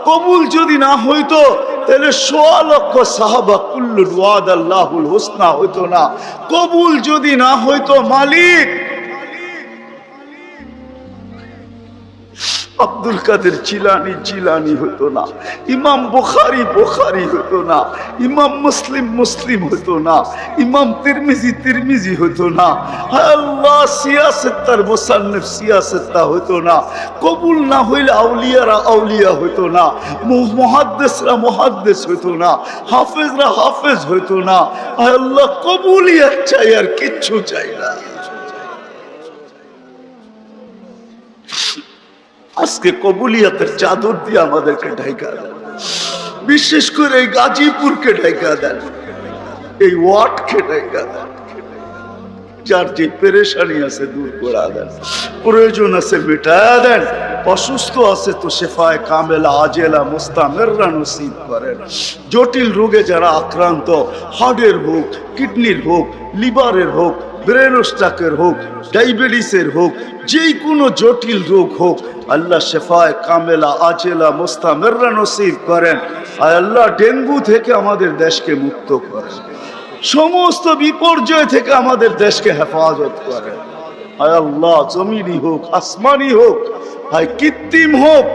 কবুল যদি না হইতো তাহলে ১৬ লক্ষ সাহাবা কুল্লুল ওয়াদাল্লাহুল হুসনা হইতো না। কবুল যদি না হইতো মালিক আব্দুল কাদের জিলানী জিলানী হতো না, ইমাম বুখারী বুখারী হতো না, ইমাম মুসলিম মুসলিম হতো না, ইমাম তিরমিজি তিরমিজি হতো না, হায় আল্লাহ সিয়াসেত্তার মুসান্নিফ সিয়াসেত্তা হতো না। কবুল না হইলে আউলিয়ারা আউলিয়া হতো না, মুহাদ্দিসরা মুহাদ্দিস হতো না, হাফেজরা হাফেজ হতো না। হায় আল্লাহ কবুলিয়াত চাই, আর কিচ্ছু চাই না। আজকে কবুলিয়াতের চাদর দিয়ে আমাদেরকে ঢাকা দেন, বিশেষ করে এই গাজীপুরকে ঢাকা দেন, এই ওয়ার্ডকে ঢাকা দেন। যার যে পেরেশানি আছে দূর করে দেন, প্রয়োজন আছে মেটায়া দেন, অসুস্থ আছে তো শেফায়ে কামেলা আজেলা মুস্তামেররা নসিব করেন। জটিল রোগে যারা আক্রান্ত, হার্টের হোক, কিডনির হোক, লিভারের হোক, ব্রেন স্ট্রোকের হোক, ডায়াবেটিসের হোক, যে কোনো জটিল রোগ হোক, আল্লাহ শেফায়ে কামেলা আজেলা মুস্তামেররা নসিব করেন। আর আল্লাহ ডেঙ্গু থেকে আমাদের দেশকে মুক্ত করেন, সমস্ত বিপর্যয় থেকে আমাদের দেশকে হেফাজত করেন। হায় আল্লাহ জমিনি হোক আসমানি হোক, হায় কৃত্রিম হোক,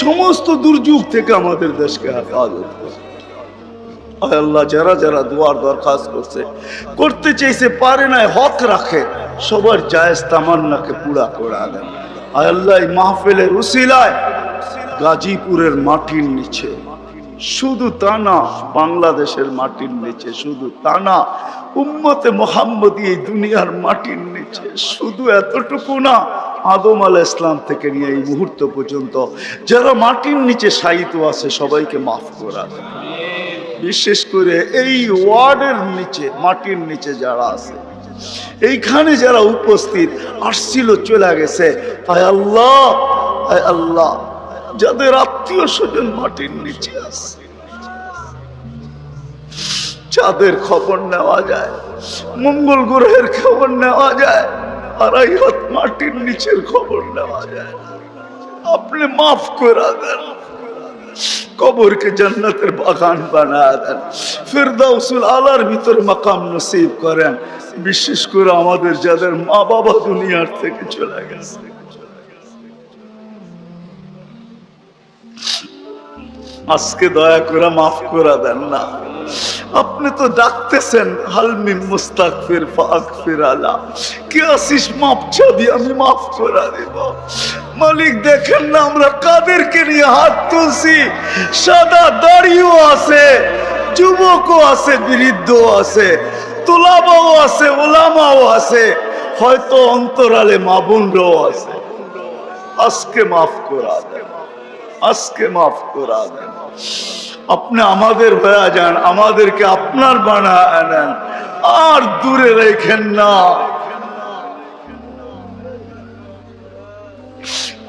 সমস্ত দুর্যোগ থেকে আমাদের দেশকে হেফাজত করেন। হায় আল্লাহ যারা যারা দুয়ার দরখাস্ত করতে চাইছে পারে না, হক রাখে, সবার জায়েজ তামান্নাকে পুরা করে দেন। হায় আল্লাহ এই মাহফিলের উসিলায় গাজীপুরের মাটির নিচে, শুধু তা না বাংলাদেশের মাটির নিচে, শুধু তা না উম্মতে মুহাম্মদী এই দুনিয়ার মাটির নিচে, শুধু এতটুকু না আদম আলাইহিস ইসলাম থেকে নিয়ে এই মুহূর্ত পর্যন্ত যারা মাটির নিচে শায়িত আছে সবাইকে মাফ করা দেন। বিশেষ করে এই ওয়ার্ডের নিচে মাটির নিচে যারা আছে, এইখানে যারা উপস্থিত আসছিল চলে গেছে, হায় আল্লাহ হায় আল্লাহ যাদের আত্মীয় স্বজন মাটির নিচে আছে, যাদের খবর নেওয়া যায়, মঙ্গল গ্রহের খবর নেওয়া যায়, আর এই হাত মাটির নিচের খবর নেওয়া যায়, আপনি মাফ করে দেন, কবরকে জান্নাতের বাগান বানায় দেন, ফিরদাউসুল আলার ভিতর মাকাম নসিব করেন। বিশেষ করে আমাদের যাদের মা বাবা দুনিয়ার থেকে চলে গেছে, আজকে দয়া করে মাফ করে দেন না। আপনি তো ডাকতেছেন হালমিন মুস্তাগফির ফাগফির আলা, কে আসিস মাফ চাবি আমি মাফ করে দেব। মালিক দেখেন না আমরা কাদেরকে নিয়ে হাত তুলছি, সাদা দাড়িও আছে, যুবকও আছে, বৃদ্ধও আছে, তোলাবাও আছে, ওলামাও আছে, হয়তো অন্তরালে মা বোনরাও আছে। আজকে মাফ করা দেন, আজকে মাফ করা দেন। আপনি আমাদের হয়ে যান, আমাদেরকে আপনার বানায় নেন, আর দূরে রেখেন না।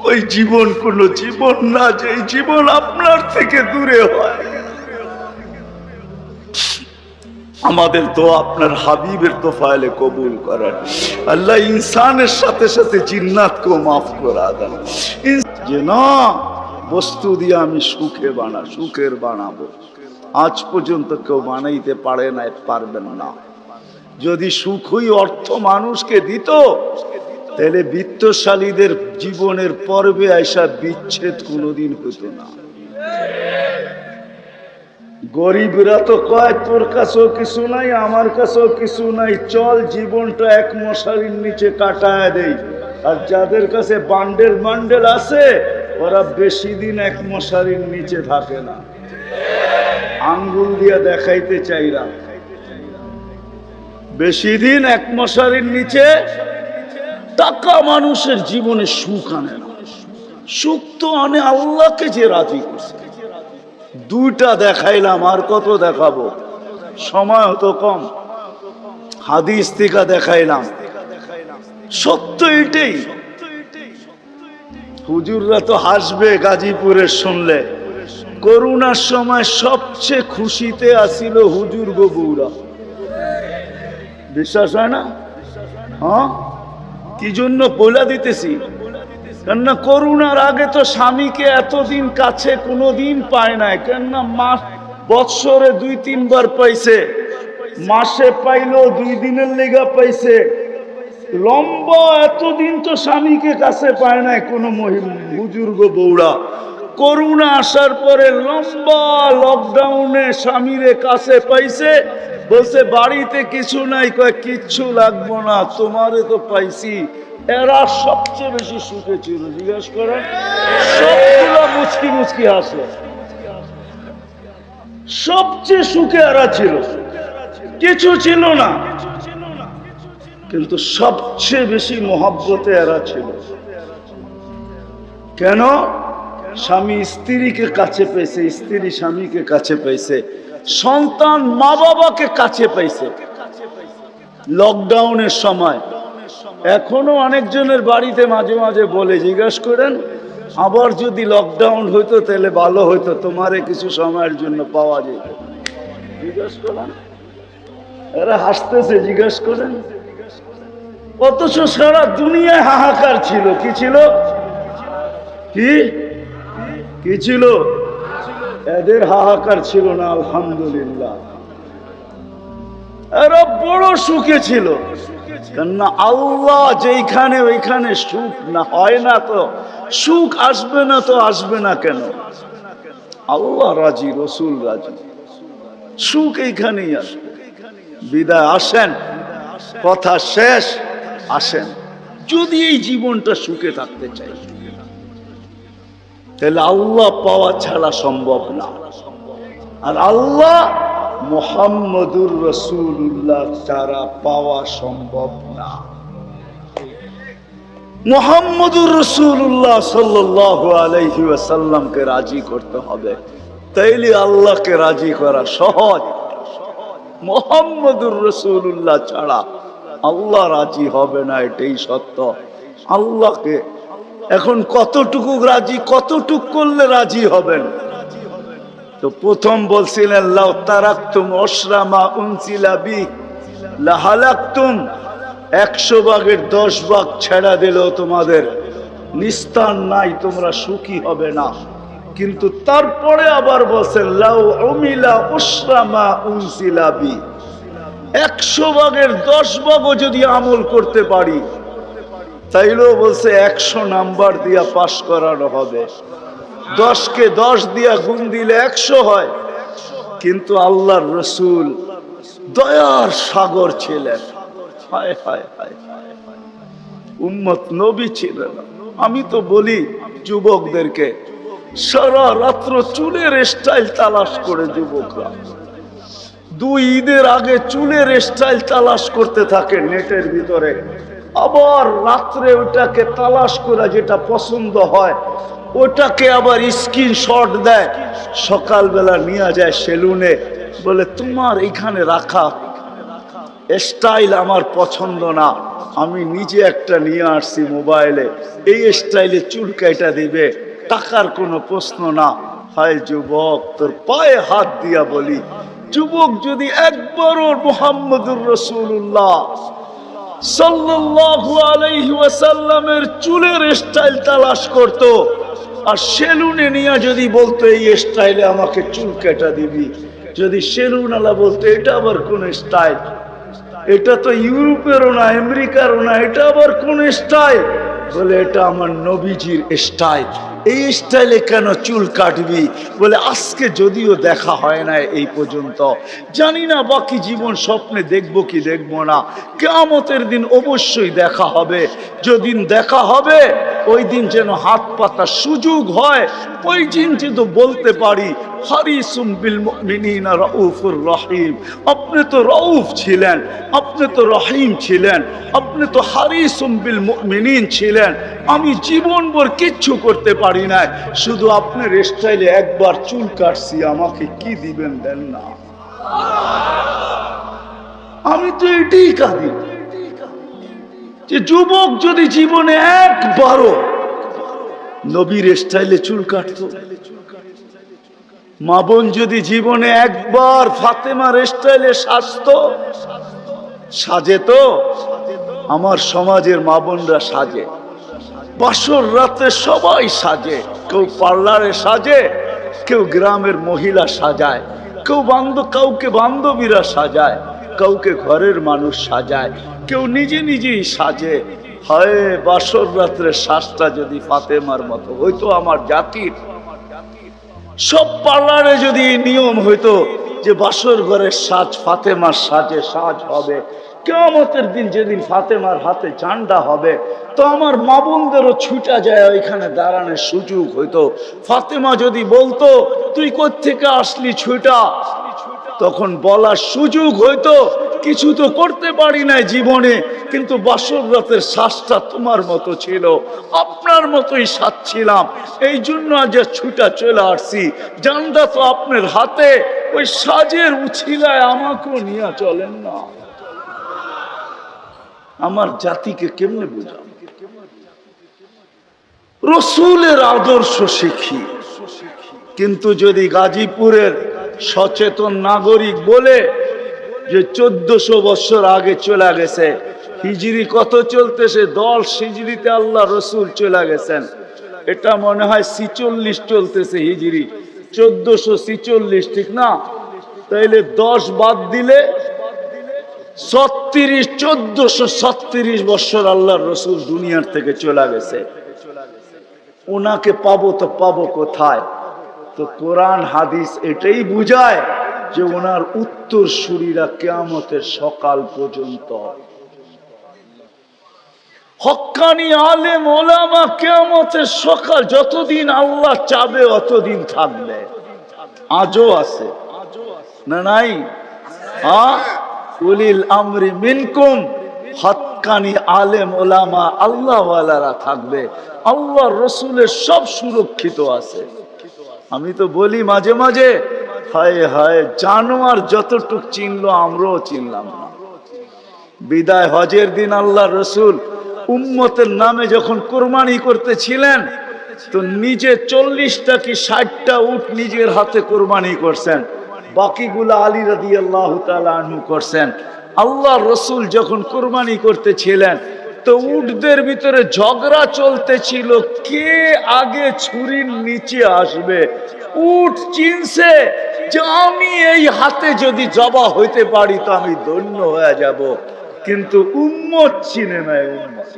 ওই জীবন কোন জীবন না যে জীবন আপনার থেকে দূরে হয়। আমাদের তো আপনার হাবিবের তোফায়েলে কবুল করেন। আল্লাহ ইনসানের সাথে সাথে জিন্নাতকেও মাফ করা দেন, যে না বস্তু দিয়ে আমি সুখের বানাবো, আজ পর্যন্ত কেউ বানাইতে পারে না, পারবেন না। যদি সুখই অর্থ মানুষকে দিত, তাহলে বিত্তশালীদের জীবনের পর্বে আইসা বিচ্ছেদ কোনোদিন হতো না। গরিবরা তো কয় তোর কাছেও কিছু নাই, আমার কাছেও কিছু নাই, চল জীবনটা এক মশারির নিচে কাটায় দেই। আর যাদের কাছে বান্ডেল বান্ডেল আছে, ওরা বেশি দিন এক মশারির নিচে থাকে না। আঙ্গুল দিয়ে দেখাইতে চাইলাম, বেশি দিন এক মশারির নিচে টাকা মানুষের জীবনে সুখ আনে না। সুখ তো আনে আল্লাহকে যে রাজি করছে। দুইটা দেখাইলাম, আর কত দেখাবো, সময় হতো কম। হাদিস থেকে দেখাইলাম, সত্য এটাই। হুজুররা তো হাসবে গাজীপুরের শুনলে, করোনার সময় সবচেয়ে খুশিতে আসিল হুজুর গো বউরা। বিশ্বাস হয় না? হ্যাঁ, কি জন্য বলে দিতেছি, কেননা করোনার আগে তো স্বামীকে এতদিন কাছে কোনোদিন পায় নাই, কেননা মাস বৎসরে 2-3 বার পাইছে, মাসে পাইলো 2 দিনের লেগা পাইছে। লম্বা এতদিন তো স্বামীকে কাছে পায় নাই কোনো বুজুর্গ বউরা। করোনা আসার পরে লম্বা লকডাউনে স্বামীরে কাছে পাইছে, বলছে বাড়িতে কিছু নাই, কয় কিচ্ছু লাগবো না, তোমারে তো পাইছি। এরা সবচেয়ে বেশি সুখে ছিল, জিজ্ঞেস করেন। সবগুলো মুচকি মুচকি হাসে, সবচেয়ে সুখে এরা ছিল, কিছু ছিল না, কিন্তু সবচেয়ে বেশি মহব্বতে এরা ছিল। কেন? স্বামী স্ত্রীকে কাছে পেয়েছে, স্ত্রী স্বামীকে কাছে পেয়েছে, সন্তান মা বাবাকে কাছে পেয়েছে লকডাউনের সময়। এখনো অনেকজনের বাড়িতে মাঝে মাঝে বলে, জিজ্ঞাসা করেন আবার যদি লকডাউন হইতো তাহলে ভালো হইতো, তোমারে কিছু সময়ের জন্য পাওয়া যেত। জিজ্ঞাসা করেন, এরা হাসতেছে, জিজ্ঞাসা করেন। অথচ সারা দুনিয়ায় হাহাকার ছিল। কি ছিল? কি ছিল? এদের হাহাকার ছিল না, আলহামদুলিল্লাহ। এরা বড় সুখে ছিল, কেননা আল্লাহ যেখানে ওইখানে সুখ না হয় না তো সুখ আসবে না, তো আসবে না কেন? আল্লাহ রাজি, রসুল রাজি, সুখ এইখানেই আসবে। বিদায় আসেন, কথা শেষ, আসেন। যদি এই জীবনটা সুখে থাকতে চাই তাহলে আল্লাহ পাওয়া ছাড়া সম্ভব না। আর আল্লাহ মুহাম্মদুর রাসূলুল্লাহ ছাড়া পাওয়া সম্ভব না। মুহাম্মদুর রাসূলুল্লাহ সাল্লাল্লাহু আলাইহি ওয়াসাল্লামকে রাজি করতে হবে, তাইলে আল্লাহকে রাজি করা সহজ। মুহাম্মদুর রাসূলুল্লাহ ছাড়া আল্লাহ রাজি হবে না, এটাই সত্য। আল্লাহকে এখন কতটুকু রাজি, কতটুকু করলে রাজি হবেন? তো প্রথম বলছিলেন লাউ তারাকতুম উশরামা উনসিলা বি লাহালাকতুম, 100 ভাগের 10 ভাগ ছেড়া দিলেও তোমাদের নিস্তার নাই, তোমরা সুখী হবে না। কিন্তু তারপরে আবার বলছেন লাউ উমিলা উশরামা উনসিলা বি, 100 ভাগের 10 ভাগও যদি আমল করতে পারি তাইলেও বলছে 100 নাম্বার দিয়া পাশ করানো হবে। 10কে 10 দিয়া গুণ দিলে 100 হয়। কিন্তু আল্লাহর রসুল দয়ার সাগর ছিলেন, হায় হায় হায়, উম্মত নবী ছিলেন। আমি তো বলি যুবকদেরকে, সারা রাত্র চুলের স্টাইল তালাশ করে যুবকরা 2 ঈদের আগে চুলের স্টাইল তালাশ করতে থাকে নেটের ভিতরে, আবার রাত্রে ওটাকে তালাশ করে যেটা পছন্দ হয় ওটাকে আবার স্ক্রিনশট দেয়, সকালবেলা নিয়ে যায় সেলুনে, বলে তোমার এখানে রাখা স্টাইল আমার পছন্দ না, আমি নিজে একটা নিয়ে আসছি মোবাইলে, এই স্টাইলে চুল কাটা দিবে, টাকার কোনো প্রশ্ন না। হায় যুবক, তোর পায়ে হাত দিয়া বলি, যুবক যদি একবারও মুহাম্মদুর রাসূলুল্লাহ সাল্লাল্লাহু আলাইহি ওয়াসাল্লামের চুলের স্টাইল তালাশ করত, আর সেলুনে নিয়ে যদি বলতো এই স্টাইলে আমাকে চুল কেটে দিবি, যদি সেলুনওয়ালা বলতো এটা আবার কোন স্টাইল, এটা তো ইউরোপেরও না আমেরিকারও না, এটা আবার কোন স্টাইল, বলে এটা আমার নবীজির স্টাইল, এই স্টাইলে কেন চুল কাটবি? বলে আজকে যদিও দেখা হয় না এই পর্যন্ত, জানি না বাকি জীবন স্বপ্নে দেখবো কি দেখবো না, কিয়ামতের দিন অবশ্যই দেখা হবে। যেদিন দেখা হবে ওই দিন যেন হাত পাতার সুযোগ হয়, ওই দিন যেন বলতে পারি হারিসুম বিল মুমিনিনা রাউফুর রহিম। আপনি তো রাউফ ছিলেন, আপনি তো রহিম ছিলেন, আপনি তো হারিসুম বিল মুমিনিন ছিলেন, আমি জীবনভর কিচ্ছু করতে পারি না, শুধু আপনার স্টাইলে একবার চুল কাটছি, আমাকে কি দিবেন দেন না। আমি তো এটাই কাঁদি যে যুবক যদি জীবনে একবারও নবীর স্টাইলে চুল কাটতো, মা বোন যদি জীবনে একবার ফাতেমার স্টাইলে সাজতো, সাজে তো আমার সমাজের মা বোনরা সাজে, বাসর রাতে সবাই সাজে, কেউ পার্লারে সাজে, কেউ গ্রামের মহিলা সাজায়, কাউকে বান্ধবীরা সাজায়, কাউকে ঘরের মানুষ সাজায়, কেউ নিজে নিজেই সাজে। হয় বাসর রাত্রে শ্বাসটা যদি ফাতেমার মতো হইতো আমার জাতির, সব পার্লারে যদি এই নিয়ম হইতো যে বাসর ঘরের সাজ ফাতেমার সাজে সাজ হবে, কিয়ামতের দিন যেদিন ফাতেমার হাতে ঝান্ডা হবে, তো আমার মা বোনদেরও ছুটা যায় ওইখানে দাঁড়ানোর সুযোগ হইতো। ফাতেমা যদি বলতো তুই কোত্থেকে আসলি ছুটা, তখন বলার সুযোগ হইতো কিছু তো করতে পারি নাই জীবনে, কিন্তু বাসর রাতের শ্বাসটা তোমার মতো ছিল, আপনার মতোই সাজছিলাম, এই জন্য আজ ছুটা চলে আসছি, জানটা তো আপনার হাতে, ওই সাজের উছিলায় আমাকেও নিয়ে চলেন না। আমার জাতিকে কেমনে বুঝাম? রসুলের আদর্শ শিখি, কিন্তু যদি গাজীপুরের সচেতন নাগরিক বলে যে 1400 বছর আগে চলে গেছে, হিজরি কত চলতেছে, 10 হিজরিতে আল্লাহ রসুল চলে গেছেন, এটা মনে হয় 46 চলতেছে হিজরি, 1446, ঠিক না? তাইলে 10 বাদ দিলে 36, 1436 বছর আল্লাহ রসুল দুনিয়ার থেকে চলে গেছে। ওনাকে পাবো তো পাবো কোথায়? তো কোরআন হাদিস এটাই বুঝায় যে ওনার উত্তর সুরীরা কিয়ামতের সকাল পর্যন্ত, হক্কানি আলেম ওলামা কিয়ামতের সকাল যতদিন আল্লাহ চাবে অতদিন থাকবে। আজও আছে না নাই? উলিল আমরি মিনকুম, হক্কানি আলেম ওলামা আল্লাহওয়ালারা থাকবে, আল্লাহ রসুলের সব সুরক্ষিত আছে। আমি তো বলি মাঝে মাঝে, হায় হায় জানোয়ার যতটুক চিনলো আমরাও চিনলাম না। বিদায় হজের দিন আল্লাহ রসুল উম্মতের নামে যখন কোরবানি করতেছিলেন, তো নিজে 40টা কি 60টা উট নিজের হাতে কোরবানি করছেন, বাকিগুলা আলী রাদিয়াল্লাহু তাআলা আনহু করছেন। আল্লাহ রসুল যখন কোরবানি করতেছিলেন, তো উটদের ভিতরে ঝগড়া চলতেছিল কে আগে ছুরির নিচে আসবে। উট চিনছে যে আমি এই হাতে যদি জবা হইতে পারি তো আমি ধন্য হয়ে যাব, কিন্তু উম্মত চিনে নাই, উম্মত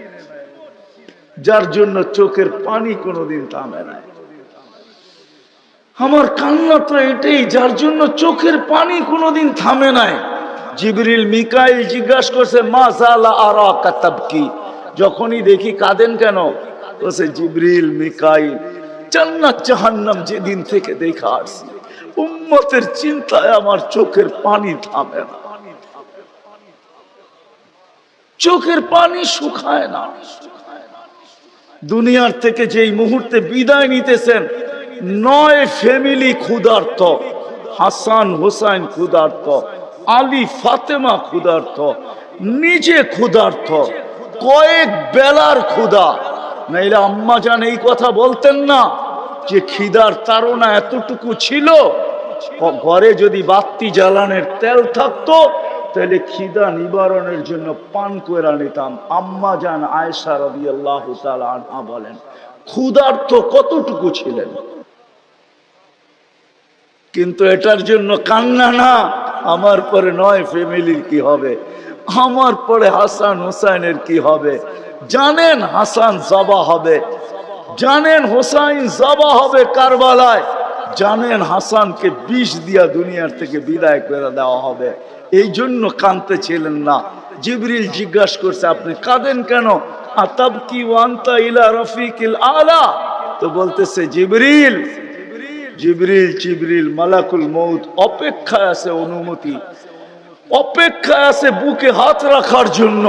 যার জন্য চোখের পানি কোনোদিন থামে নাই। আমার কান্না তো এটাই, যার জন্য চোখের পানি কোনোদিন থামে নাই। জিবরিল মিকাইল জিজ্ঞাসা করছে মা জালা আরাকা তাবকি, যখনই দেখি কাঁদেন কেন? বলছে জিবরিল মিকাইল জান্নাত জাহান্নাম যেদিন থেকে দেখা আসছি, উম্মতের চিন্তায় আমার চোখের পানি থামে না, চোখের পানি শুকায় না। দুনিয়ার থেকে যেই মুহূর্তে বিদায় নিতেছেন, 9 ফ্যামিলি ক্ষুধার্ত, হাসান হোসাইন ক্ষুধার্ত, আলী ফাতেমা ক্ষুধার্ত, নিজে ক্ষুধার্ত, কয়েক বেলার ক্ষুধা। নাইলে আম্মা জান এই কথা বলতেন না যে খিদার তাড়না এতটুকু ছিল, ঘরে যদি বাতি জ্বালানোর তেল থাকতো তাহলে খিদা নিবারণের জন্য পান করে নিতাম। আম্মা জান আয়েশা রাদিয়াল্লাহু তাআলা আনহা বলেন ক্ষুধার্ত কতটুকু ছিলেন। কিন্তু এটার জন্য কান্না না, আমার পরে 9 ফ্যামিলির কি হবে, আমার পরে হাসান হোসাইনের কি হবে। জানেন হাসান জবা হবে, জানেন হোসাইন জবা হবে কারবালায়, জানেন হাসানকে বিষ দিয়া দুনিয়ার থেকে বিদায় করে দেওয়া হবে, এই জন্য কাঁদতে ছিলেন না। জিবরিল জিজ্ঞাসা করছে আপনি কাঁদেন কেন? আতাবকি ওয়ান্তা ইলা রফিকিল আলা, তো বলতেছে জিবরিল জিবরিল জিবরিল মালাকুল মউত অপেক্ষায় আছে, অনুমতি অপেক্ষায় আছে বুকে হাত রাখার জন্য,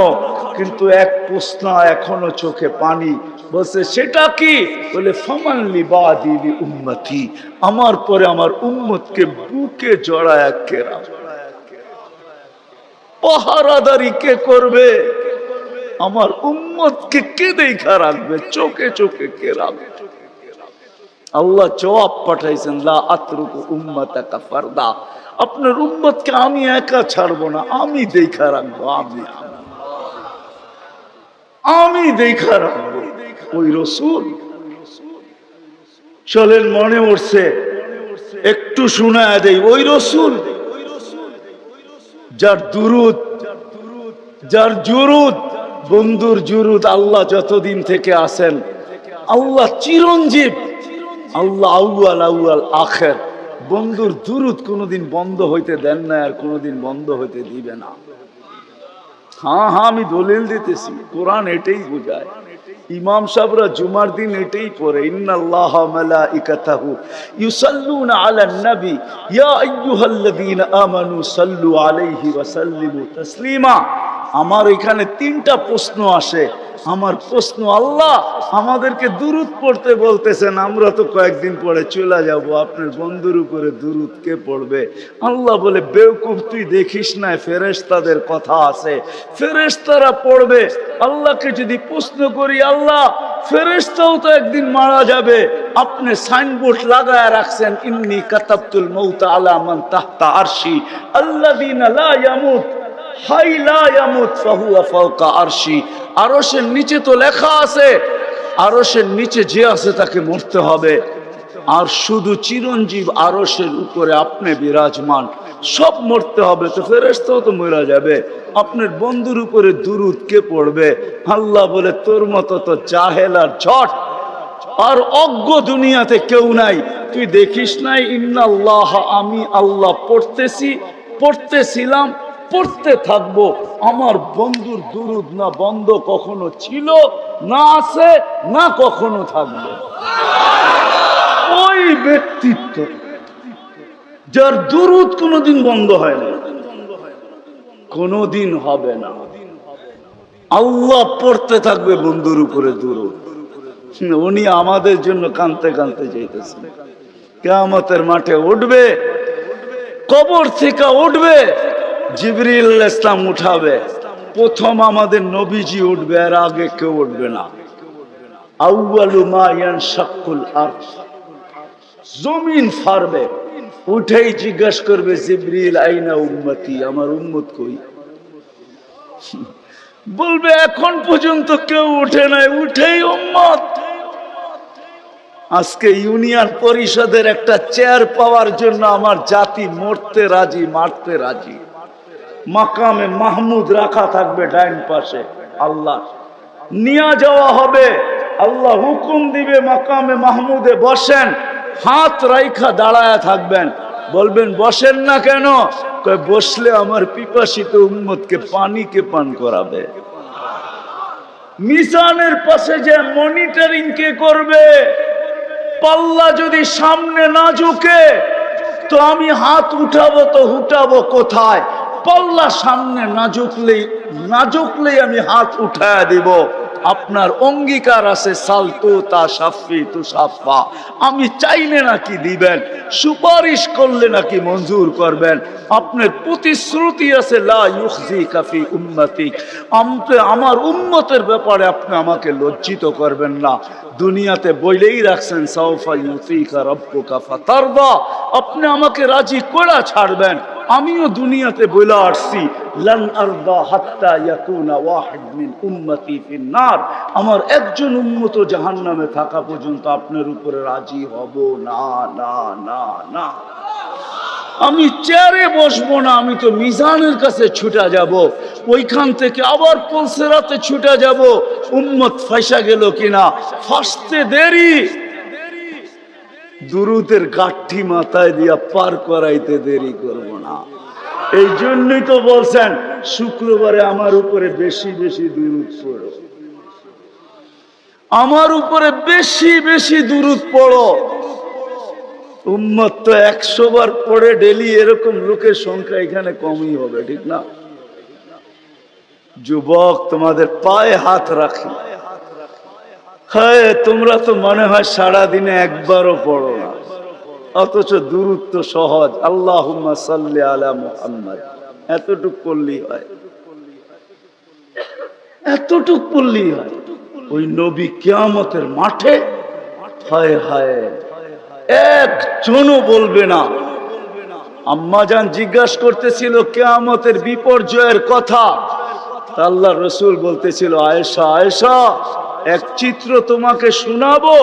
কিন্তু এক প্রশ্ন এখনো চোখে পানি। বলছে সেটা কি? বলে ফামান লিবাদি লি উম্মতি, আমার পরে আমার উম্মতকে বুকে জড়ায় কেরা, পাহারাদারি কে করবে? আমার উম্মতকে কে দেখা রাখবে? চোখে চোখে কে রাখবে? আল্লাহ জবাব পাঠাইছেন লা আতরুকু উম্মাতাকা ফারদা, আপনার উম্মতকে আমি একা ছাড়বো না, আমি দেখা রাখবো, আমি দেখা রাখবো। ওই রসুল। চলেন, মনে উঠছে একটু শোনায় দেই। ওই রসুল যার দুরুদ, যার জুরুদ, বন্ধুর জুরুদ আল্লাহ যতদিন থেকে আসেন, আল্লাহ চিরঞ্জীব, আল্লাহ আউয়াল আউয়াল আখের। বন্ধুর দুরুদ কোনোদিন বন্ধ হইতে দেন না, আর কোনোদিন বন্ধ হইতে দিবে না। হ্যাঁ হ্যাঁ, আমি দলিল দিতেছি, কোরআন এটাই বোঝায়। ইমাম সাহেবরা জুমার দিন এটাই পড়ে, ইন্নাল্লাহা মালাইকাতাহু ইউসাল্লুনা আলান নবী ইয়া আইয়ুহাল্লাযীনা আমানু সাল্লু আলাইহি ওয়া সাল্লিমু তাসলিমা। আমার এখানে তিনটা প্রশ্ন আসে। আমার প্রশ্ন, আল্লাহ আমাদেরকে দুরুদ পড়তে বলতেছেন, আমরা তো কয়েকদিন পরে চলে যাব, আপনার বন্ধুর উপরে দুরুদ কে পড়বে? আল্লাহ বলে, বেওকুফ, তুই দেখিস না ফেরেশতাদের কথা আছে, ফেরেশতারা পড়বে। আল্লাহকে যদি প্রশ্ন করি, আল্লাহ ফেরেশতাও তো একদিন মারা যাবে, আপনি সাইনবোর্ড লাগায় রাখছেন, ইন্নী কাতাবতুল মাউতা আলা মান তাহতা আরশি আল্লাযীনা লা ইয়ামুত হাই লা ইয়ামুত ফাহুয়া ফাওকা আরশি। আরশের নিচে তো লেখা আছে, আরশের নিচে যে আছে তাকে মরতে হবে। আর শুধু চিরঞ্জীব আরশের উপরে আপনি বিরাজমান, সব মরতে হবে। তো ফেরেশতাও তো মরে যাবে, আপনার বন্ধুর উপরে দুরুদ কে পড়বে? আল্লাহ বলে, তোর মতো তো জাহেল আর ঝট আর অজ্ঞ দুনিয়াতে কেউ নাই। তুই দেখিস নাই ইন্নাল্লাহ, আমি আল্লাহ পড়তেছি, পড়তেছিলাম, পড়তে থাকবো। আমার বন্ধুর দুরুদ না বন্ধ কখনো ছিল, না আছে, না কখনো থাকবে। ওই ব্যক্তিত্ব যার দুরুদ কোনোদিন বন্ধ হয় না, কোনোদিন হবে না। আল্লাহ পড়তে থাকবে বন্ধুর উপরে দুরুদ। উনি আমাদের জন্য কাঁদতে কাঁদতে যাইতেছেন। কিয়ামতের মাঠে উঠবে, কবর থেকে উঠবে, জিবরিল ইসলাম উঠাবে, প্রথম আমাদের নবীজি উঠবে, আর আগে কেউ উঠবে না। আউয়ালু মা ইয়ানশাক্কুল আরশ, জমিন ফাড়বে, উঠেই জিজ্ঞাসা করবে জিবরিল, আইনা উম্মতি, আমার উম্মত কই? বলবে, এখন পর্যন্ত কেউ উঠে নাই, উঠেই উম্মত। আজকে ইউনিয়ন পরিষদের একটা চেয়ার পাওয়ার জন্য আমার জাতি মরতে রাজি, মারতে রাজি। মাকামে মাহমুদ রাখা থাকবে ডাইন পাশে, আল্লাহ নিয়ে যাওয়া হবে, আল্লাহ হুকুম দিবে মাকামে মাহমুদে বসেন, হাত রাইখা দাঁড়ায় থাকবেন। বলবেন, বসেন না কেন? কয়, বসলে আমার পিপাসিত উম্মতকে পানি কে পান করাবে। মিজানের পাশে যে মনিটরিং কে করবে? পাল্লা যদি সামনে না ঝুঁকে তো আমি হাত উঠাবো, তো উঠাবো কোথায়? পাল্লা সামনে না ঝুঁকলেই আমি হাত উঠায় দিব। আপনার অঙ্গীকার আছে, সালতু তা সাফি তু সাফা, আমি চাইলে নাকি দিবেন, সুপারিশ করলে নাকি মঞ্জুর করবেন। আপনার প্রতিশ্রুতি আছে, লা ইউখজিকা ফি উম্মতিক, আমার উম্মতের ব্যাপারে আপনি আমাকে লজ্জিত করবেন না। দুনিয়াতে বইলেই রাখছেন, সাউফা ইউতিকা রাব্বুকা ফাতারদা, আপনি আমাকে রাজি করে ছাড়বেন। আমিও দুনিয়াতে বইলা আসছি, লান আরদা হাত্তা ইয়াকুনা ওয়াহিদ মিন উম্মতি ফিন নার, আমার একজন উম্মত জাহান্নামে থাকা পর্যন্ত আপনার উপরে রাজি হব না, না, না, না। আমি চেয়ারে বসবো না, আমি তো মিজানের কাছে ছুটা যাব, ওইখান থেকে আবার পুলসেরাতে ছুটা যাব। উম্মত ফাঁসা গেল কিনা, ফাঁসতে দেরি, দুরুদের গাঠি মাথায় দিয়া পার করাইতে দেরি করব না। এই জন্যই তো বলছেন, শুক্রবারে আমার উপরে বেশি বেশি দুরুদ পড়ো, আমার উপরে বেশি বেশি দুরুদ পড়ো। উম্মত তো 100 বার পড়ে ডেলি, এরকম লোকের সংখ্যা এখানে কমই হবে, ঠিক না? যুবক, তোমাদের পায়ে হাত রাখি। হ্যাঁ, তোমরা তো মনে হয় সারাদিনে একবারও পড়ো না, অথচ দুরূদ তো সহজ। আল্লাহুম্মা সাল্লি আলা মুহাম্মদ, এতটুক পড়লেই হয়, এতটুক পড়লেই হয়। ওই নবী কিয়ামতের মাঠে, হায় হায়, একজনও বলবে না। আম্মাজান জিজ্ঞাসা করতেছিল কিয়ামতের বিপর্যয়ের কথা, আল্লাহ রসুল বলতেছিল, আয়েশা আয়েশা, এক চিত্র তোমাকে শোনাবো,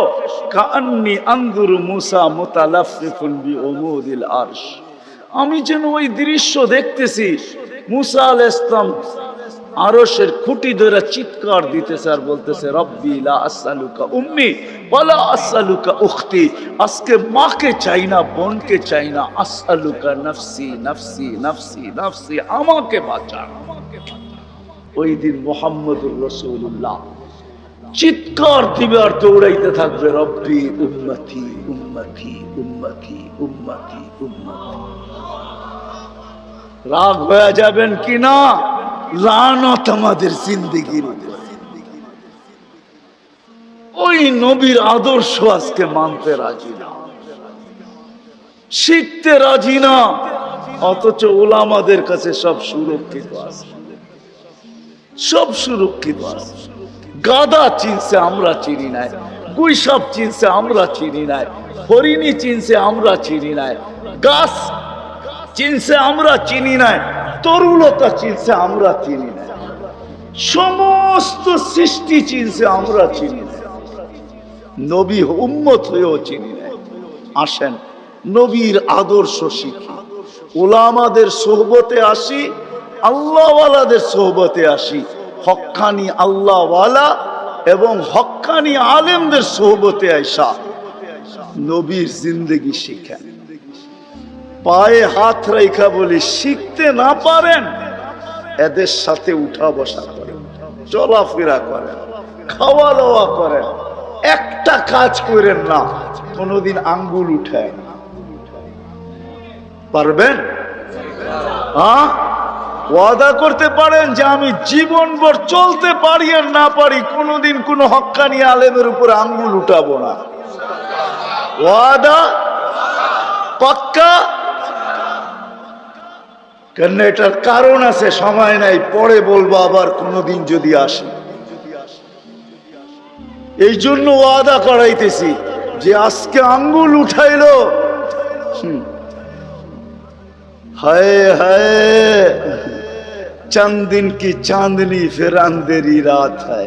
কান্নি আনজুরু মুসা মুতালাফফিফুন বিউমুদিল আরশ, আমি যেন ওই দৃশ্য দেখতেছি। মুসা আলাইহিস সালাম আরশের খুঁটি ধরে চিৎকার দিতেছে আর বলতেছে, রব্বি লা আসআলুকা উম্মি ওয়ালা আসআলুকা উখতি, আজকে মাকে চাই না, বোনকে চাই না, আসআলুকা নফসি নফসি নফসি নফসি, আমাকে বাঁচা। ওই দিন মুহাম্মদুর রাসূলুল্লাহ চিৎকার দিবে আর দৌড়াইতে থাকবে, রব্বি উম্মতি উম্মতি উম্মতি উম্মতি উম্মতি। রাগ হয়ে যাবেন কিনা? লানত আমাদের জিন্দেগির উপর। ওই নবীর আদর্শ আজকে মানতে রাজি না, শিখতে রাজি না, অথচ ওলামাদের কাছে সব সুরক্ষিত আছে, সব সুরক্ষিত আছে। গাদা চিনছে আমরা চিনি নাই, গুইসাপ চিনছে আমরা চিনি নাই, হরিণী চিনছে আমরা চিনি নাই, গাছ চিনছে আমরা চিনি নাই, তরুলতা চিনছে আমরা চিনি নাই, সমস্ত সৃষ্টি চিনছে আমরা চিনি নাই, নবী উম্মত হয়েও চিনি নাই। আসেন নবীর আদর্শ শিখি, ওলামাদের সোহবতে আসি, আল্লাহওয়ালাদের সোহবতে আসি, হক্কানি আল্লাহওয়ালা এবং হক্কানি আলেমদের সোহবতে আইসা নবীর জিন্দেগি শিখেন। পায়ে হাত রেখা বলি, শিখতে না পারেন এদের সাথে উঠা বসা করেন, চলাফেরা করেন, খাওয়া দাওয়া করেন, একটা কাজ করেন না, কোনদিন আঙ্গুল উঠায় না। পারবেন? হ্যাঁ, ওয়াদা করতে পারেন যে আমি জীবনভর চলতে পারি আর না পারি, কোনদিন কোন হক্কানি আলেমের উপর আঙ্গুল উঠাবো না। ওয়াদা পাক্কা? কেন? এটার কারণ আছে, সময় নাই, পরে বলবো আবার কোনদিন যদি আসে। এই জন্য ওয়াদা করাইতেছি যে আজকে আঙ্গুল উঠাইলো, হায় হায় चंद दिन की चांदनी फिर अंधेरी रात है।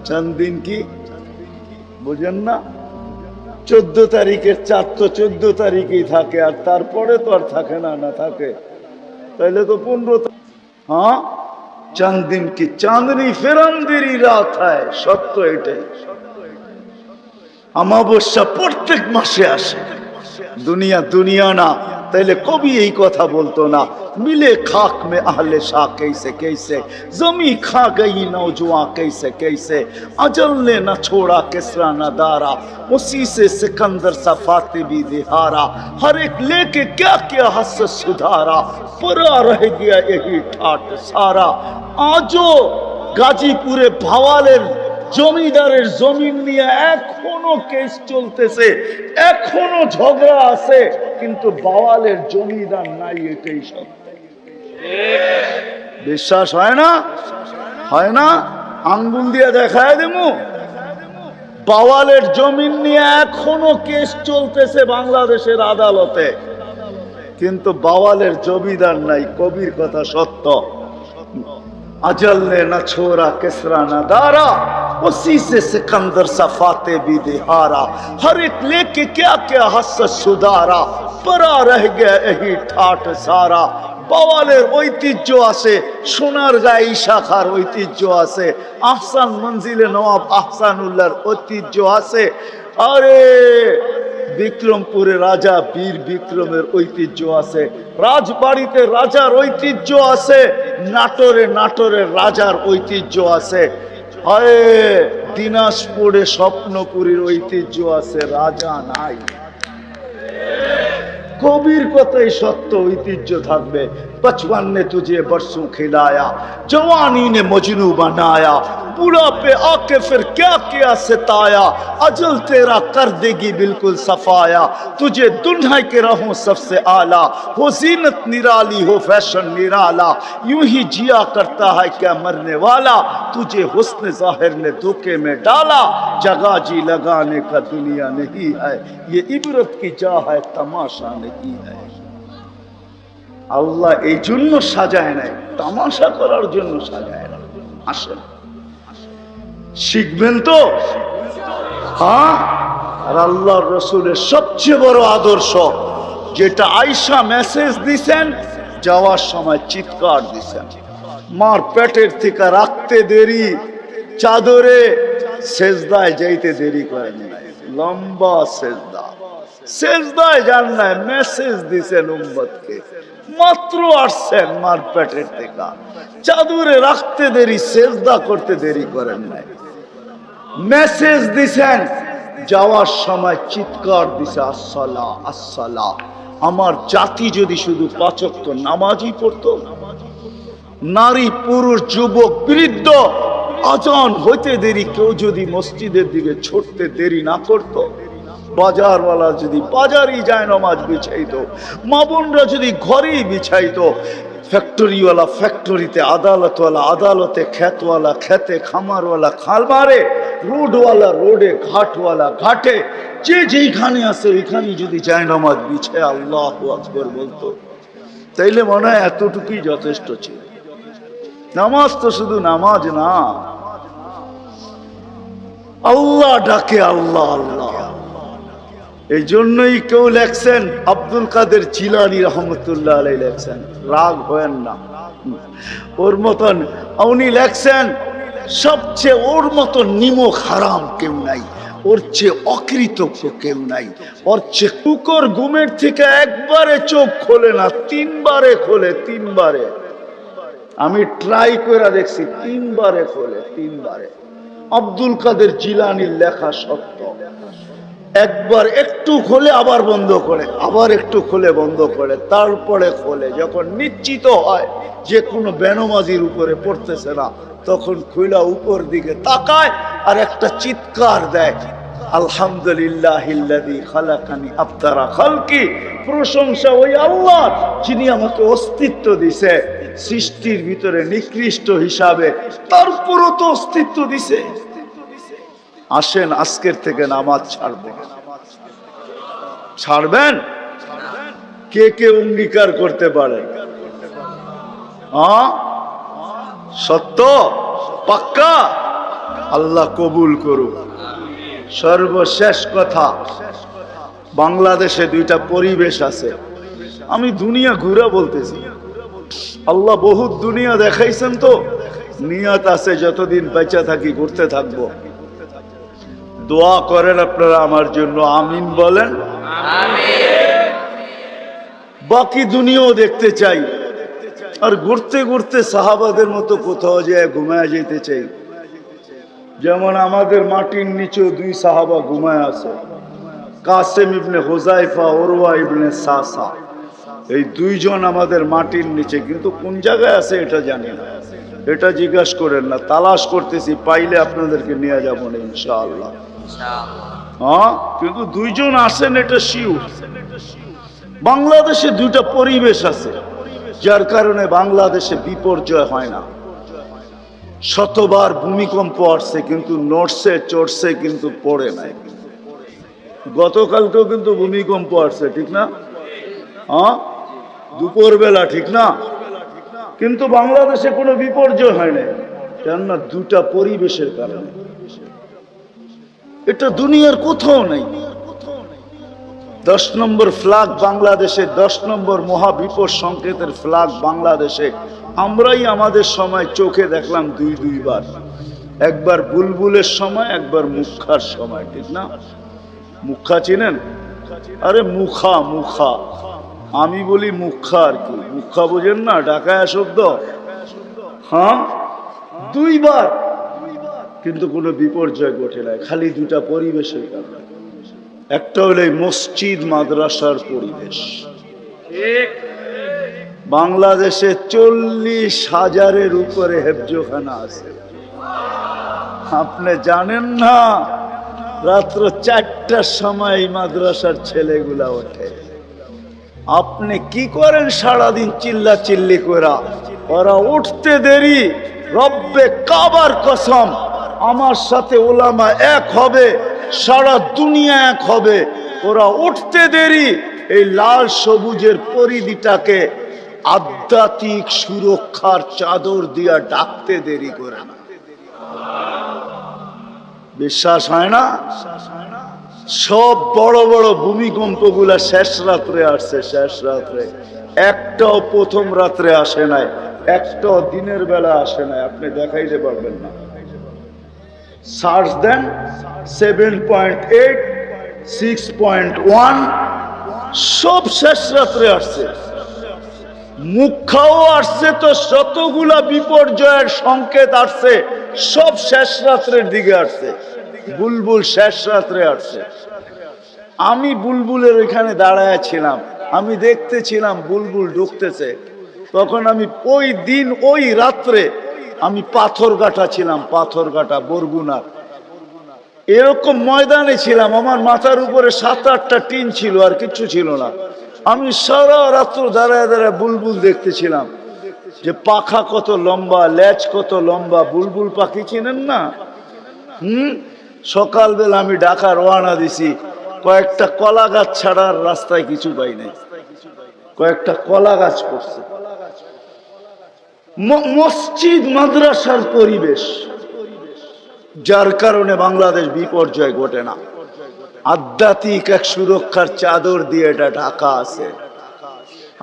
चंद दिन की বুঝেন না? 14 তারিখের চাঁদ তো 14 তারিখেই থাকে, আর তারপরে তো আর থাকে না, না থাকে তাইলে তো 15। হ্যাঁ, चंद दिन की चांदनी फिर अंधेरी रात है, সত্য এটাই। অমাবস্যা প্রত্যেক মাসে আসে, দুনিয়া দুনিয়া না, তাইলে কবি এই কথা বলতো না, मिले खाक में अहले शाह कैसे कैसे, जमी खा गई नौजवान कैसे कैसे, अजल ने न छोड़ा किसरा न दारा, उसी से सिकंदर सा फातिमी दिहारा, हर एक लेके क्या क्या हस सुधारा, परा रह गया यही ठाट सारा। आजो গাজীপুরে ভাওয়ালের জমিদারের জমিন নিয়ে এখনো কেস চলতেছে, এখনো ঝগড়া আছে, কিন্তু বাওয়ালের জমিদার নাই, এটাই সত্য। বিশ্বাস হয় না? হয় না? আঙ্গুল দিয়ে দেখায় দেবো, বাওয়ালের জমিন নিয়ে এখনো কেস চলতেছে বাংলাদেশের আদালতে, কিন্তু বাওয়ালের জমিদার নাই। কবির কথা সত্য। अजल ने न छोड़ा किसरा न दारा, उसी से सिकंदर सा फाते भी दिहारा, हर एक लेके क्या क्या हस सुधारा, परा रह गया यही ठाट सारा। বাওয়ালের ঐতিহ্য আছে, সোনার গায়ে শাখার ঐতিহ্য আছে, আহসান মঞ্জিলে নওয়াব আহসানুল্লাহর ঐতিহ্য আছে, আরে বিক্রমপুরে রাজা বীর বিক্রমের ঐতিহ্য আছে, রাজবাড়িতে রাজার ঐতিহ্য আছে, নাটোরের রাজার ঐতিহ্য আছে, হায় দিনাজপুরে স্বপ্নপুরীর ঐতিহ্য আছে, রাজা নাই। কবির কথাই সত্য, ঐতিহ্য থাকবে। 55 ने तुझे बरसों खिलाया, जवानी ने मजनू बनाया, बुढ़ापे आके फिर क्या क्या सताया, अजल तेरा कर देगी बिल्कुल सफाया, तुझे दुल्हा के रहूं सबसे आला, हो जीनत निराली हो फैशन निराला, यूं ही जिया करता है क्या मरने वाला, तुझे हुस्न जाहिर ने धोखे में डाला, जगह जी लगाने का दुनिया नहीं है, ये इबरत की जा है तमाशा नहीं है। আল্লাহ এই জন্য সাজায় নাই, তামাশা করার জন্য সাজায় না। আসেন শিখবেন তো? হ্যাঁ। আর আল্লাহর রাসূলের সবচেয়ে বড় আদর্শ যেটা আয়েশা মেসেজ দিছেন, যাওয়ার সময় চিৎকার দিছেন, মার পেটের থেকে রাখতে দেরি, চাদরে সেজদায় যাইতে দেরি করেন নাই, লম্বা সেজদা, সেজদায় যান নাই, মেসেজ দিছেন উম্মতকে, মাত্র আসছেন মার পেটের থেকে, চাদরে রাখতে দেরি, সেজদা করতে দেরি করেন নাই, মেসেজ দিছেন, যাওয়ার সময় চিৎকার দিছে আসসালা আসসালা। আমার জাতি যদি শুধু 5 ওয়াক্ত নামাজই পড়তো, নারী পুরুষ যুবক বৃদ্ধ আজান হইতে দেরি কেউ যদি মসজিদের দিকে ছুটতে দেরি না করত, বাজারওয়ালা যদি বাজারই যায় নামাজ বিছাইতো, মা বোনরা যদি ঘরেই বিছাইতো, ফ্যাক্টরিওয়ালা ফ্যাক্টরিতে, আদালতওয়ালা আদালতে, খেতওয়ালা খেতে, খামারওয়ালা খামারে, রোডওয়ালা রোডে, ঘাটওয়ালা ঘাটে, যে যেইখানে আছে ওইখানে যদি যায় নামাজ বিছায় আল্লাহু আকবার বলতো, তাইলে মনে হয় এতটুকুই যথেষ্ট ছিল। নামাজ তো শুধু নামাজ না, আল্লাহ ডাকে আল্লাহ আল্লাহ। এই জন্যই কেউ লেখছেন, আব্দুল কাদের জিলানী রহমতুল্লাহ আলাইহি লেখছেন, রাগ হয়েন না, ওর মতন উনি লেখছেন, সবচেয়ে ওর মতন নিমক হারাম কেউ নাই, ওর চেয়ে অকৃতজ্ঞ কেউ নাই, ওর চেয়ে কুকুর ঘুমের থেকে একবারে চোখ খোলে না, 3 বারে খোলে, 3 বারে। আমি ট্রাই করে দেখছি, 3 বারে খোলে, 3 বারে। আব্দুল কাদের জিলানীর লেখা সত্য, একবার একটু খোলে আবার বন্ধ করে, আবার একটু খোলে বন্ধ করে, তারপরে খোলে। যখন নিশ্চিত হয় যে কোনো বেনমাজির উপরে পড়তেছে না, তখন খুলা উপর দিকে তাকায় আর একটা চিৎকার দেয়, আলহামদুলিল্লাহিল্লাযী খালাকানি আফতারা খালকি। প্রশংসা ওই আল্লাহ যিনি আমাকে অস্তিত্ব দিছে সৃষ্টির ভিতরে নিকৃষ্ট হিসাবে, তারপরও তো অস্তিত্ব দিছে। আসেন আজকের থেকে নামাজ ছাড়বো। ছাড়বেন? কে কে অঙ্গীকার করতে পারেন? সত্য পাক্কা? আল্লাহ কবুল করুক। সর্বশেষ কথা, বাংলাদেশে 2টা পরিবেশ আছে। আমি দুনিয়া ঘুরে বলতেছি, আল্লাহ বহুত দুনিয়া দেখাইছেন, তো নিয়ত আছে যতদিন বেঁচে থাকি ঘুরতে থাকবো। দোয়া করেন আপনারা আমার জন্য, আমিন বলেন। বাকি দুনিয়াও দেখতে চাই, আর ঘুরতে ঘুরতে সাহাবাদের মতো কোথাও যায় ঘুমায় যেতে চাই। যেমন আমাদের মাটির নিচেও 2 সাহাবা ঘুমায় আছে, কাসেম ইবনে হুযায়ফা, উরওয়া ইবনে সাসা। এই 2 জন আমাদের মাটির নিচে, কিন্তু কোন জায়গায় আছে এটা জানি না, এটা জিজ্ঞাসা করেন না, তালাশ করতেছি, পাইলে আপনাদেরকে নিয়ে যাবো না ইনশাআল্লাহ। কিন্তু 2 জন আসেন, এটা শিওর। বাংলাদেশে 2টা পরিবেশ আছে, যার কারণে বাংলাদেশে বিপর্যয় হয় না। শতবার ভূমিকম্প আসছে, কিন্তু নড়ছে চড়ছে, কিন্তু পড়ে নাই। গতকালকেও কিন্তু ভূমিকম্প আসছে, ঠিক না? দুপুর বেলা, ঠিক না? কিন্তু বাংলাদেশে কোনো বিপর্যয় হয় না, কেননা 2টা পরিবেশের কারণে। এটা দুনিয়ার কোথাও নাই। 10 নম্বর ফ্ল্যাগ বাংলাদেশে, 10 নম্বর মহাবিপদ সংকেতের ফ্ল্যাগ বাংলাদেশে। আমরাই আমাদের সময় চোখে দেখলাম 2 বার, একবার বুলবুলের সময়, একবার মুখার সময়, ঠিক না? মুখা চিনেন? আরে মুখা, মুখা, আমি বলি মুখা, আর কি মুখা বোঝেন না? ঢাকায় শব্দ। 2 বার, কিন্তু কোনো বিপর্যয় ঘটে নাই, খালি 2টা পরিবেশের কারণে। একটা হলো এই মসজিদ মাদ্রাসার পরিবেশ। বাংলাদেশে 40,000-এর উপরে হেফজখানা আছে। আপনি জানেন না, রাত্র 4টার সময় এই মাদ্রাসার ছেলেগুলা ওঠে। আপনি কি করেন সারাদিন চিল্লা চিল্লি করা? ওরা উঠতে দেরি, রব্বে কাবার কসম, আমার সাথে ওলামা এক হবে, সারা দুনিয়া এক হবে। ওরা উঠতে দেরি, এই লাল সবুজের পরিধিটাকে আধ্যাত্মিক সুরক্ষার চাদর দিয়া ডাকতে দেরি করে না। বিশ্বাস হয় না? সব বড় বড় ভূমিকম্প গুলা শেষ রাত্রে আসছে, শেষ রাত্রে। একটাও প্রথম রাত্রে আসে নাই, একটাও দিনের বেলা আসে নাই। আপনি দেখাইতে পারবেন না। সার্চ দেন 7.8, 6.1 সব শেষ রাত্রে আসছে। মুখাও আসছে তো শতগুলা বিপর্যয়ের সংকেত আসছে, সব শেষ রাত্রের দিকে আসছে। বুলবুল শেষ রাত্রে আসছে। আমি বুলবুলের এখানে দাঁড়ায় ছিলাম, আমি দেখতেছিলাম বুলবুল ঢুকতেছে। তখন আমি ওই দিন ওই রাত্রে আমি পাথরঘাটা ছিলাম, পাথরঘাটা বরগুনার এরকম ময়দানে ছিলাম। আমার মাথার উপরে 7-8টা টিন ছিল, আর কিচ্ছু ছিল না। আমি সারা রাত্র দাঁড়ায় দাঁড়ায় বুলবুল দেখতেছিলাম, যে পাখা কত লম্বা, লেজ কত লম্বা। বুলবুল পাখি চিনেন না? সকালবেলা আমি ঢাকা রওনা দিছি, কয়েকটা কলা গাছ ছাড়ার রাস্তায় কিছু পাই নাই। কয়েকটা কলা গাছ পড়ছে। মসজিদ মাদ্রাসার পরিবেশ, যার কারণে বাংলাদেশ বিপর্যয় ঘটে না। আধ্যাত্মিক এক সুরক্ষার চাদর দিয়ে এটা ঢাকা আছে,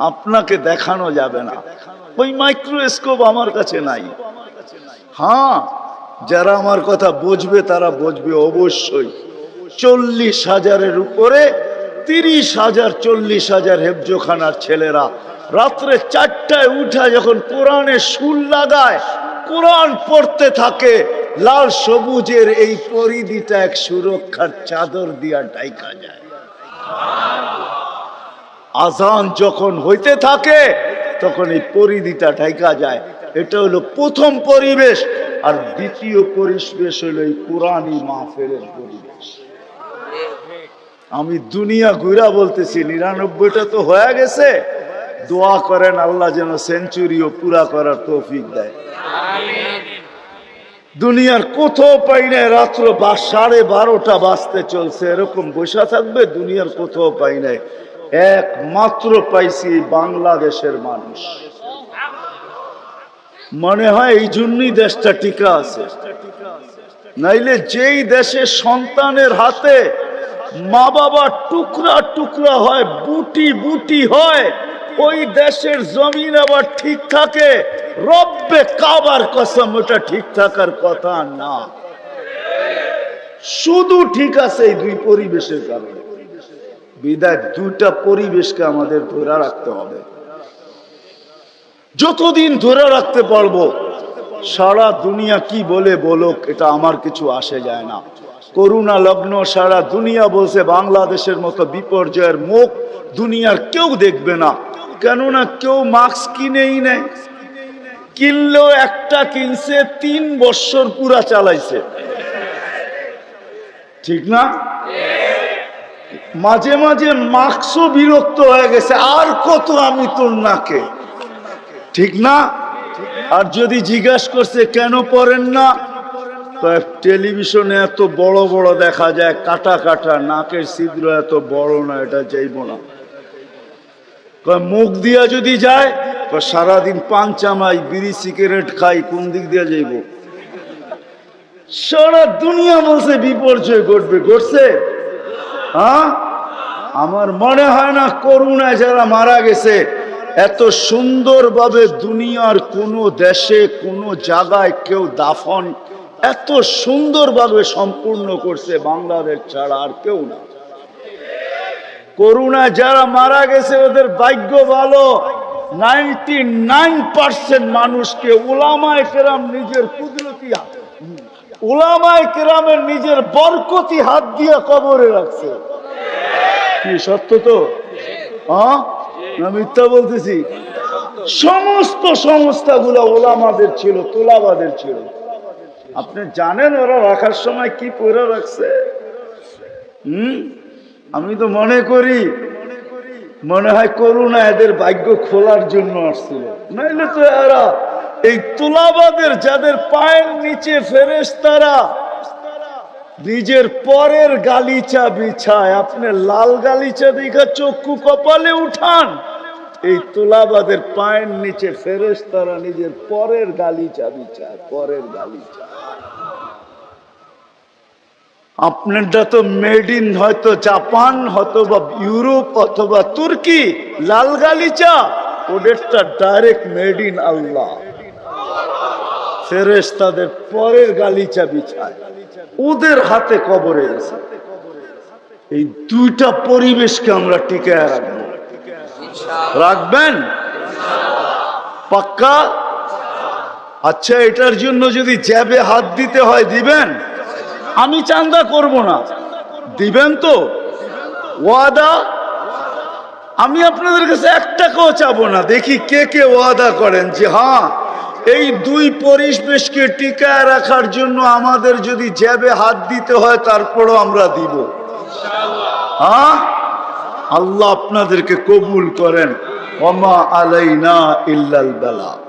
আপনাকে দেখানো যাবে না। ওই মাইক্রোস্কোপ আমার কাছে নাই। হ্যাঁ, যারা আমার কথা বুঝবে তারা বুঝবে অবশ্যই। 40,000-এর উপরে 30,000, 40,000 হেফজোখানার ছেলেরা রাত্রে 4টায় উঠা যখন কোরআনে সুর লাগায়, কোরআন পড়তে থাকে, লাল সবুজের এই পরিধিটা এক সুরক্ষার চাদর দিয়া ঢাকা যায়। আজান যখন হইতে থাকে তখন এই পরিধিটা ঢাকা যায়। এটা হলো প্রথম পরিবেশ। আর দ্বিতীয় পরিবেশ হলো এই কোরআনী মাহফিলের পরিবেশ। আমি দুনিয়া ঘুরা বলতেছি, 99টা তো হয়ে গেছে। দোয়া করেন আল্লাহ যেন সেঞ্চুরিও পুরা করার তৌফিক দেয়। দুনিয়ার কোথাও পাই নাই। রাত্র 12:30 বাজতে চলছে, এরকম বসে থাকবে। দুনিয়ার কোথাও পাই নাই, একমাত্র পাইছি বাংলাদেশের মানুষ। মনে হয় এই জন্যই দেশটা টিকা আছে। নাইলে যেই দেশে সন্তানের হাতে মা বাবা টুকরা টুকরা হয়, বুটি বুটি হয়, ওই দেশের জমিন আবার ঠিক থাকে। রব্বে কাবার কসম, ওটা ঠিক থাকার কথা না। শুধু ঠিক আছে এই দুই পরিবেশের কারণে। বিদায় দুইটা পরিবেশকে আমাদের ধরে রাখতে হবে। যতদিন ধরে রাখতে পারবো, সারা দুনিয়া কি বলে বলুক, এটা আমার কিছু আসে যায় না। করোনা লগ্ন সারা দুনিয়া বলছে বাংলাদেশের মতো বিপর্যয়ের মুখ দুনিয়ার কেউ দেখবে না। কেননা কেউ মাস্ক কিনেই নেয়। কিনলেও একটা কিনছে 3 বছর পুরা চালাইছে, ঠিক না? মাঝে মাঝে মাস্কও বিরক্ত হয়ে গেছে, আর কত আমি তোর নাকে, ঠিক না? আর যদি জিজ্ঞাসা করছে কেন পড়েন না, টেলিভিশনে এত বড় বড় দেখা যায়, কাটা কাটা, নাকের ছিদ্র এত বড় না, এটা যাইব না। মুখ দিয়া যদি যায়, সারাদিন পান চামাই, বিড়ি সিগারেট খাই, কোন দিক দিয়া যাইব? সারা দুনিয়া বলছে বিপর্যয় ঘটবে, ঘটছে? হ্যাঁ, আমার মনে হয় না করোনায় যারা মারা গেছে এত সুন্দরভাবে দুনিয়ার কোনো দেশে কোনো জায়গায় কেউ দাফন এত সুন্দরভাবে সম্পূর্ণ করছে বাংলাদেশ ছাড়া আর কেউ না। করোনায় যারা মারা গেছে ওদের ভাগ্য ভালো। 99% মানুষকে উলামায়ে কেরাম নিজের কুদরতি হাত, উলামায়ে কেরামের নিজের বরকতি হাত দিয়ে কবরে রাখছে। কি সত্য তো? হ্যাঁ না মিথ্যা বলতেছি? সমস্ত সংস্থাগুলো ওলামাদের ছিল, তোলাবাদের ছিল। আপনি জানেন ওরা রাখার সময় কি করে রাখছে? আমি তো মনে করি মনে হয় করোনা এদের ভাগ্য খোলার জন্য আসছিল, নাইলে তো এরা এই তোলাবাদের যাদের পায়ের নিচে ফেরেশতারা নিজের পরের গালিচা বিছায়, আপনি লাল গালিচা দেখা চক্ষু কপালে উঠান, এই তোলাবাদের পায়ের নিচে ফেরেশতারা নিজের পরের গালিচা বিছায়, পরের গালিচা। আপনারটা তো মেড ইন হয়তো জাপান অথবা ইউরোপ অথবা তুর্কি, লাল গালিচা। ওদেরটা ডাইরেক্ট মেড ইন আল্লাহ। ফেরেশতাদের পরের গালিচা বিছায়, ওদের হাতে কবরে গেছে। এই দুইটা পরিবেশকে আমরা টিকায় রাখবো। রাখবেন পাক্কা? আচ্ছা, এটার জন্য যদি জ্যাবে হাত দিতে হয় দিবেন? আমি চান্দা করব না, দিবেন তো? ওয়াদা? আমি আপনাদের কাছে 1 টাকাও চাবো না। দেখি কে কে ওয়াদা করেন যে হ্যাঁ, এই দুই পরিবেশকে টিকায় রাখার জন্য আমাদের যদি জ্যাবে হাত দিতে হয় তারপরও আমরা দিব। হ্যাঁ, আল্লাহ আপনাদেরকে কবুল করেন। ওমা আলাইনা ইল্লাল বালাগ।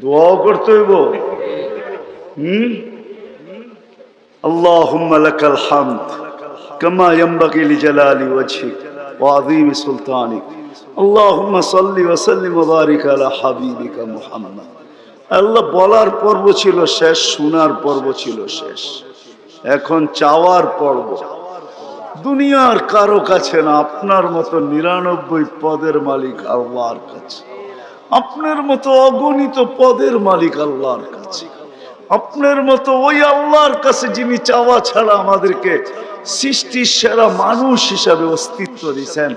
দোয়া করতে হইব। আল্লাহুম্মা লাকাল হামদ কামা ইয়ানবাগি লিজালালি ওয়াজহিক ওয়া আযীমি সুলতানিক। আল্লাহুম্মা সাল্লি ওয়া সাল্লিম ওয়া বারিক আলা হাবিবিকা মুহাম্মদ। আল্লাহ, বলার পর্ব ছিল শেষ, শোনার পর্ব ছিল শেষ, এখন চাওয়ার পর্ব। দুনিয়ার কারো কাছে না, আপনার মতো 99 পদের মালিক আল্লাহর কাছে, আপনার মতো অগণিত পদের মালিক আল্লাহর কাছে, আপনার মতো ওই আল্লাহর কাছে যিনি চাওয়া ছাড়া আমাদেরকে সৃষ্টির সেরা মানুষ হিসাবে অস্তিত্ব দিয়েছেন,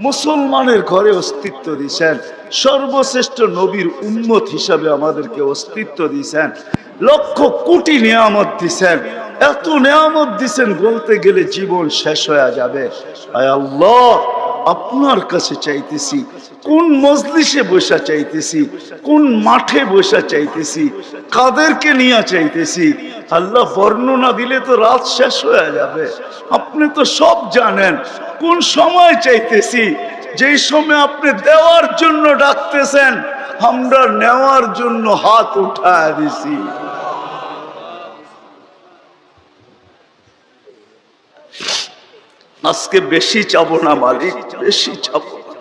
মুসলমানের ঘরে অস্তিত্ব দিয়েছেন, সর্বশ্রেষ্ঠ নবীর উম্মত হিসাবে আমাদেরকে অস্তিত্ব দিয়েছেন, লক্ষ কোটি নিয়ামত দিয়েছেন। এত নিয়ামত দিয়েছেন বলতে গেলে জীবন শেষ হয়ে যাবে। আয় আল্লাহ, আপনার কাছে চাইতেছি, কোন মজলিসে বসা চাইতেছি, কোন মাঠে বসা চাইতেছি, কাদেরকে নিয়ে চাইতেছি। আল্লাহ, বর্ণনা দিলে তো রাত শেষ হয়ে যাবে। আপনি তো সব জানেন। কোন সময় চাইতেছি, যেই সময় আপনি দেওয়ার জন্য ডাকতেছেন, আমরা নেওয়ার জন্য হাত উঠায় দিছি। আজকে বেশি চাবো না মালিক, বেশি চাবো না।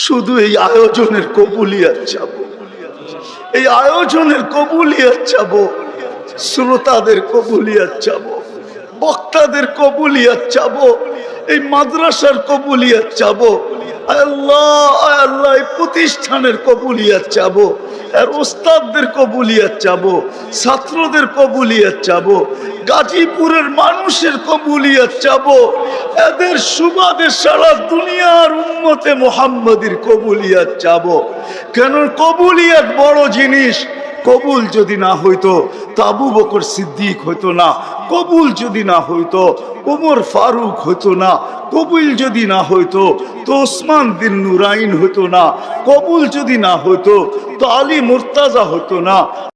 শুধু এই আয়োজনের কবুলিয়াত চাবো, এই আয়োজনের কবুলিয়াত চাবো, শ্রোতাদের কবুলিয়াত চাবো, বক্তাদের কবুলিয়াত চাবো, এই মাদ্রাসার কবুলিয়াত চাবো। আল্লাহ, আল্লাহ, এই প্রতিষ্ঠানের কবুলিয়াত চাবো, আর ওস্তাদদের কবুলিয়াত চাবো, ছাত্রদের কবুলিয়াত চাবো, গাজীপুরের মানুষের কবুলিয়াত চাবো। এদের সুবাদে সারা দুনিয়ার উম্মতে মুহাম্মাদির কবুলিয়াত চাবো। কেন? কবুলিয়াত বড় জিনিস। কবুল যদি না হইতো তো আবু বকর সিদ্দিক হইতো না, কবুল যদি না হইতো ওমর ফারুক হইতো না, কবুল যদি না হইতো তো ওসমান বিন নুরাইন হইতো না, কবুল যদি না হইতো তো আলী মুর্তাজা হইতো না।